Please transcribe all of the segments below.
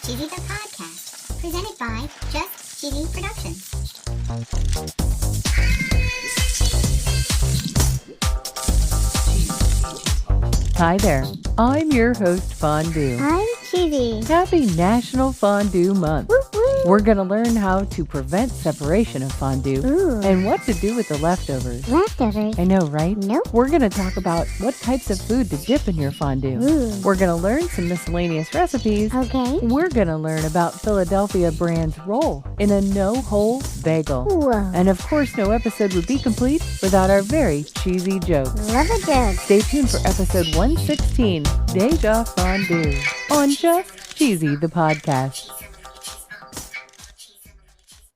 Cheesy the Podcast, presented by Just Cheesy Productions. Hi there, I'm your host, Fondue. I'm Cheesy. Happy National Fondue Month. Woo woo. We're going to learn how to prevent separation of fondue Ooh. and what to do with the leftovers. Leftovers? I know, right? Nope. We're going to talk about what types of food to dip in your fondue. Ooh. We're going to learn some miscellaneous recipes. Okay. We're going to learn about Philadelphia brand's role in a no-hole bagel. Whoa. And of course, no episode would be complete without our very cheesy jokes. Love a joke. Stay tuned for episode 116, Deja Fondue, on Just Cheesy the Podcast.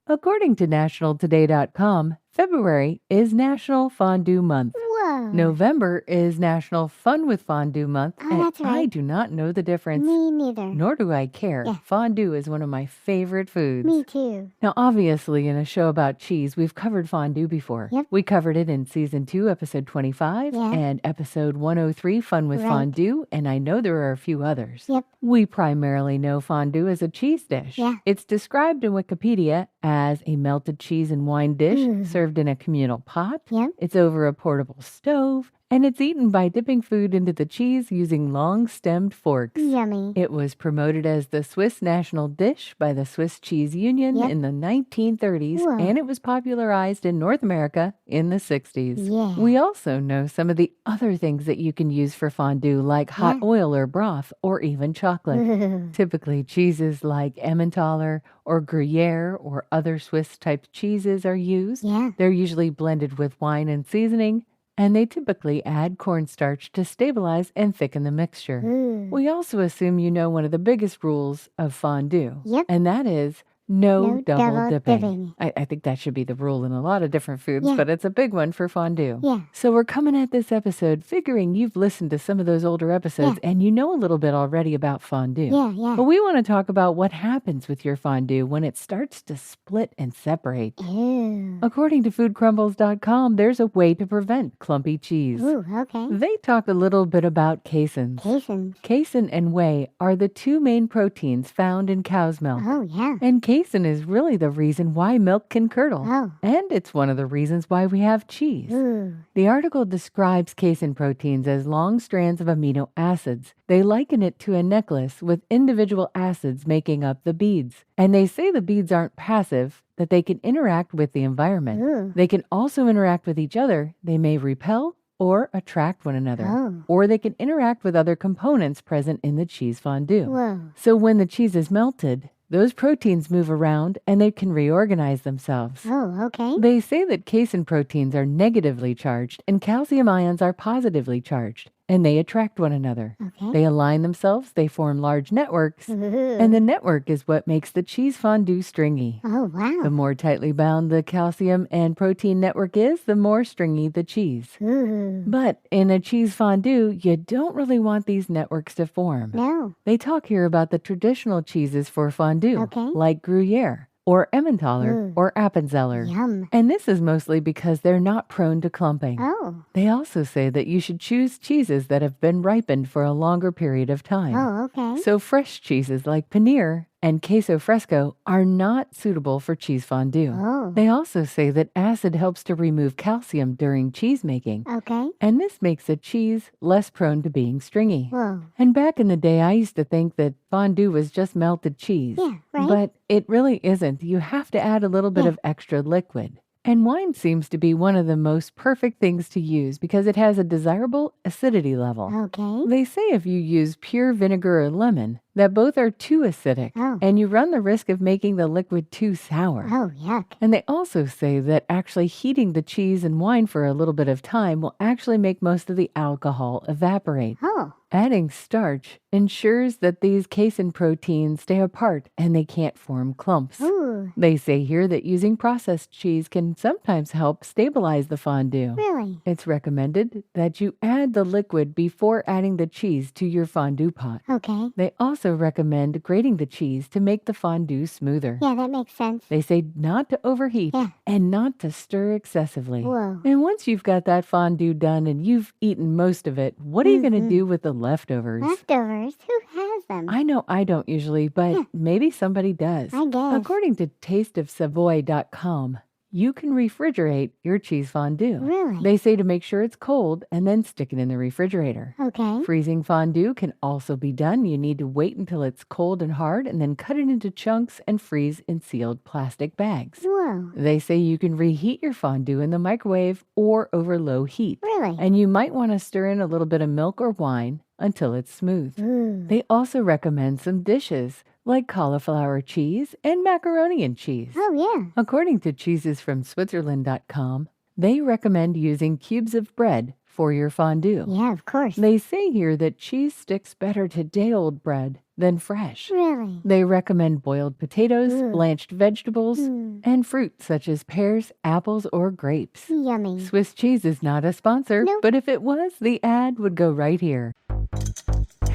According to nationaltoday.com, February is National Fondue Month. Whoa. November is National Fun With Fondue Month, Oh, and that's right. I do not know the difference. Me neither. Nor do I care. Yeah. Fondue is one of my favorite foods. Me too. Now, obviously, in a show about cheese, we've covered fondue before. Yep. We covered it in Season 2, Episode 25, Yeah. and Episode 103, Fun With Right. Fondue, and I know there are a few others. Yep. We primarily know fondue as a cheese dish. Yeah. It's described in Wikipedia as a melted cheese and wine dish Ooh. served in a communal pot. Yep. It's over a portable stove, and it's eaten by dipping food into the cheese using long-stemmed forks. Yummy. It was promoted as the Swiss national dish by the Swiss Cheese Union Yep. in the 1930s, Whoa. and it was popularized in North America in the 60s. Yeah. We also know some of the other things that you can use for fondue, like hot Yeah. oil or broth, or even chocolate. Ooh. Typically, cheeses like Emmentaler or Gruyere or other Swiss-type cheeses are used. Yeah. They're usually blended with wine and seasoning, and they typically add cornstarch to stabilize and thicken the mixture. Ooh. We also assume you know one of the biggest rules of fondue, Yep. and that is no double dipping. dipping. I think that should be the rule in a lot of different foods, Yeah. but it's a big one for fondue. Yeah. So we're coming at this episode figuring you've listened to some of those older episodes and you know a little bit already about fondue. Yeah. Yeah. But we want to talk about what happens with your fondue when it starts to split and separate. Ew. According to foodcrumbles.com, there's a way to prevent clumpy cheese. Ooh. Okay. They talk a little bit about caseins. Caseins. Casein and whey are the two main proteins found in cow's milk. Oh, yeah. And casein is really the reason why milk can curdle. Oh. And it's one of the reasons why we have cheese. Ooh. The article describes casein proteins as long strands of amino acids. They liken it to a necklace with individual acids making up the beads. And they say the beads aren't passive, that they can interact with the environment. Ooh. They can also interact with each other. They may repel or attract one another. Oh. Or they can interact with other components present in the cheese fondue. Whoa. So when the cheese is melted, those proteins move around and they can reorganize themselves. Oh, okay. They say that casein proteins are negatively charged and calcium ions are positively charged, and they attract one another. Okay. They align themselves, they form large networks, Ooh. and the network is what makes the cheese fondue stringy. Oh, wow. The more tightly bound the calcium and protein network is, the more stringy the cheese. Ooh. But in a cheese fondue, you don't really want these networks to form. No. They talk here about the traditional cheeses for fondue, Okay. like Gruyere, or Emmentaler, Ooh. or Appenzeller. Yum. And this is mostly because they're not prone to clumping. Oh. They also say that you should choose cheeses that have been ripened for a longer period of time. Oh, okay. So fresh cheeses like paneer and queso fresco are not suitable for cheese fondue. Oh. They also say that acid helps to remove calcium during cheese making, Okay. and this makes a cheese less prone to being stringy. Whoa. And back in the day, I used to think that fondue was just melted cheese. Yeah, right? But it really isn't. You have to add a little bit Yeah. of extra liquid. And wine seems to be one of the most perfect things to use because it has a desirable acidity level. Okay. They say if you use pure vinegar or lemon, that both are too acidic, Oh. and you run the risk of making the liquid too sour. Oh, yuck. And they also say that actually heating the cheese and wine for a little bit of time will actually make most of the alcohol evaporate. Oh. Adding starch ensures that these casein proteins stay apart and they can't form clumps. Ooh. They say here that using processed cheese can sometimes help stabilize the fondue. Really? It's recommended that you add the liquid before adding the cheese to your fondue pot. Okay. They also recommend grating the cheese to make the fondue smoother. Yeah, that makes sense. They say not to overheat Yeah. and not to stir excessively. Whoa. And once you've got that fondue done and you've eaten most of it, what are you going to do with the leftovers? Leftovers? Who has them. I know I don't usually, but maybe somebody does. I guess. According to tasteofsavoy.com, you can refrigerate your cheese fondue. Really? They say to make sure it's cold and then stick it in the refrigerator. Okay. Freezing fondue can also be done. You need to wait until it's cold and hard and then cut it into chunks and freeze in sealed plastic bags. Whoa. They say you can reheat your fondue in the microwave or over low heat. Really? And you might want to stir in a little bit of milk or wine until it's smooth. Ooh. They also recommend some dishes like cauliflower cheese and macaroni and cheese. Oh, yeah. According to cheesesfromswitzerland.com, they recommend using cubes of bread for your fondue. Yeah, of course. They say here that cheese sticks better to day-old bread than fresh. Really? They recommend boiled potatoes, Ooh. blanched vegetables, and fruit such as pears, apples, or grapes. Yummy. Swiss Cheese is not a sponsor, Nope. but if it was, the ad would go right here.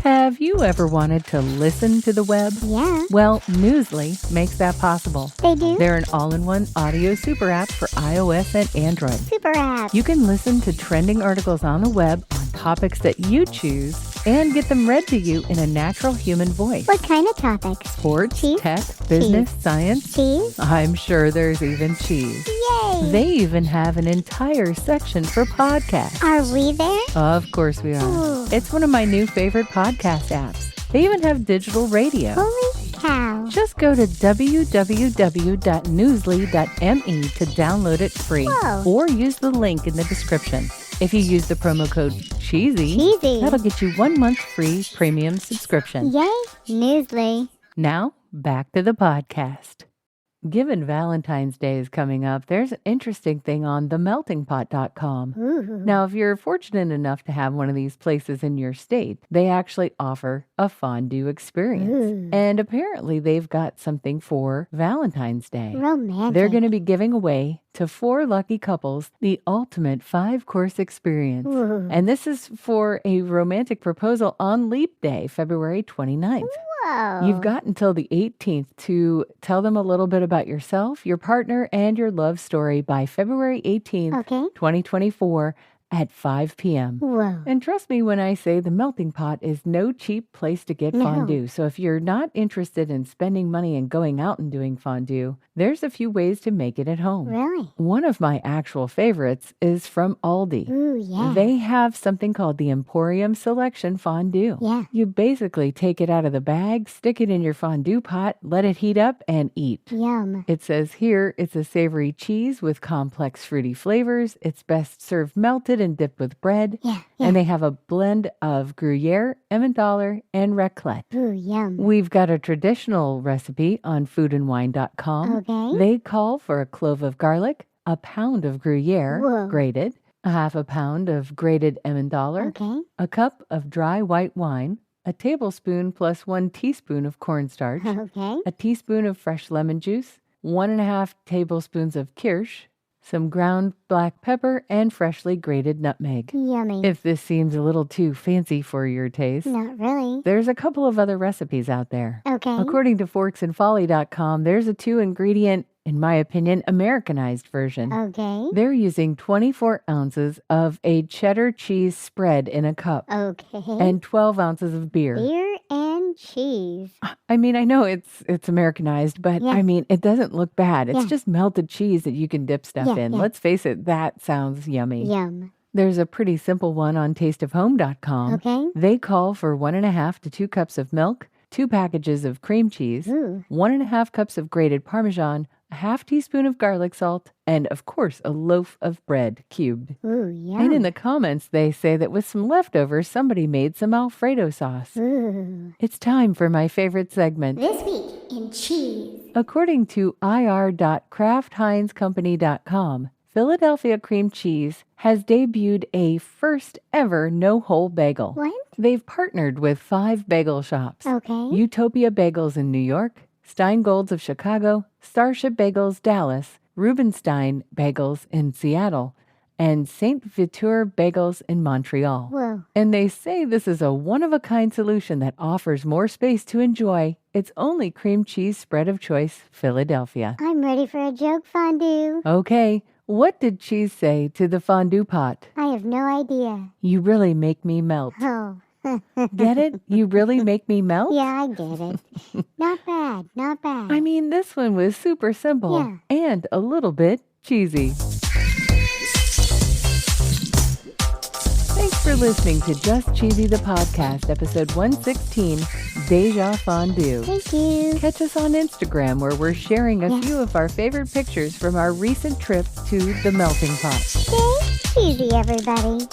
Have you ever wanted to listen to the web? Yeah. Well, Newsly makes that possible. They do? They're an all-in-one audio super app for iOS and Android. Super app. You can listen to trending articles on the web on topics that you choose and get them read to you in a natural human voice. What kind of topics? Sports, Cheese? tech, business, science. Cheese? I'm sure there's even cheese. Yay! They even have an entire section for podcasts. Are we there? Of course we are. Ooh. It's one of my new favorite podcast apps. They even have digital radio. Holy cow. Just go to www.newsly.me to download it free. Whoa. Or use the link in the description. If you use the promo code CHEESY, that'll get you 1 month free premium subscription. Yay, Newsly. Now, back to the podcast. Given Valentine's Day is coming up, there's an interesting thing on themeltingpot.com. Ooh. Now, if you're fortunate enough to have one of these places in your state, they actually offer a fondue experience. Ooh. And apparently they've got something for Valentine's Day. Romantic. They're going to be giving away to 4 lucky couples the ultimate 5-course experience. Ooh. And this is for a romantic proposal on Leap Day, February 29th. Whoa. You've got until the 18th to tell them a little bit about yourself, your partner, and your love story by February 18th, Okay. 2024 at 5 p.m. Whoa. And trust me when I say the Melting Pot is no cheap place to get No. fondue. So if you're not interested in spending money and going out and doing fondue, there's a few ways to make it at home. Really? One of my actual favorites is from Aldi. Ooh, yeah. They have something called the Emporium Selection Fondue. Yeah. You basically take it out of the bag, stick it in your fondue pot, let it heat up, and eat. Yum. It says here it's a savory cheese with complex fruity flavors. It's best served melted and dipped with bread. Yeah. And they have a blend of Gruyere, Emmentaler, and raclette. Ooh, yum. We've got a traditional recipe on foodandwine.com. Okay. They call for a clove of garlic, a pound of Gruyere, Whoa. grated, a half a pound of grated Emmentaler, Okay. a cup of dry white wine, a tablespoon plus 1 teaspoon of cornstarch, Okay. a teaspoon of fresh lemon juice, 1.5 tablespoons of kirsch, some ground black pepper, and freshly grated nutmeg. Yummy. If this seems a little too fancy for your taste, Not really. there's a couple of other recipes out there. Okay. According to forksandfolly.com, there's a 2-ingredient, in my opinion, Americanized version. Okay. They're using 24 ounces of a cheddar cheese spread in a cup Okay. and 12 ounces of beer. Beer and cheese. I mean, I know it's Americanized, but Yeah. I mean, it doesn't look bad. It's Yeah. just melted cheese that you can dip stuff Yeah, in. yeah. Let's face it, that sounds yummy. Yum. There's a pretty simple one on tasteofhome.com. Okay. They call for 1.5 to 2 cups of milk, 2 packages of cream cheese, Ooh. 1.5 cups of grated Parmesan, a half teaspoon of garlic salt, and of course, a loaf of bread cubed. Ooh, yum. And in the comments, they say that with some leftovers, somebody made some Alfredo sauce. Ooh. It's time for my favorite segment. This week in cheese. According to ir.kraftheinzcompany.com, Philadelphia cream cheese has debuted a first ever no-hole bagel. What? They've partnered with 5 bagel shops. Okay. Utopia Bagels in New York, Steingolds of Chicago, Starship Bagels Dallas, Rubenstein Bagels in Seattle, and St. Viateur Bagels in Montreal. Whoa. And they say this is a one-of-a-kind solution that offers more space to enjoy its only cream cheese spread of choice, Philadelphia. I'm ready for a joke fondue. Okay, what did cheese say to the fondue pot? I have no idea. You really make me melt. Oh. Get it? You really make me melt? Yeah, I get it. Not bad, not bad. I mean, this one was super simple Yeah. and a little bit cheesy. Thanks for listening to Just Cheesy the Podcast, episode 116, Deja Fondue. Thank you. Catch us on Instagram where we're sharing a few of our favorite pictures from our recent trip to the melting pot. Stay cheesy, everybody.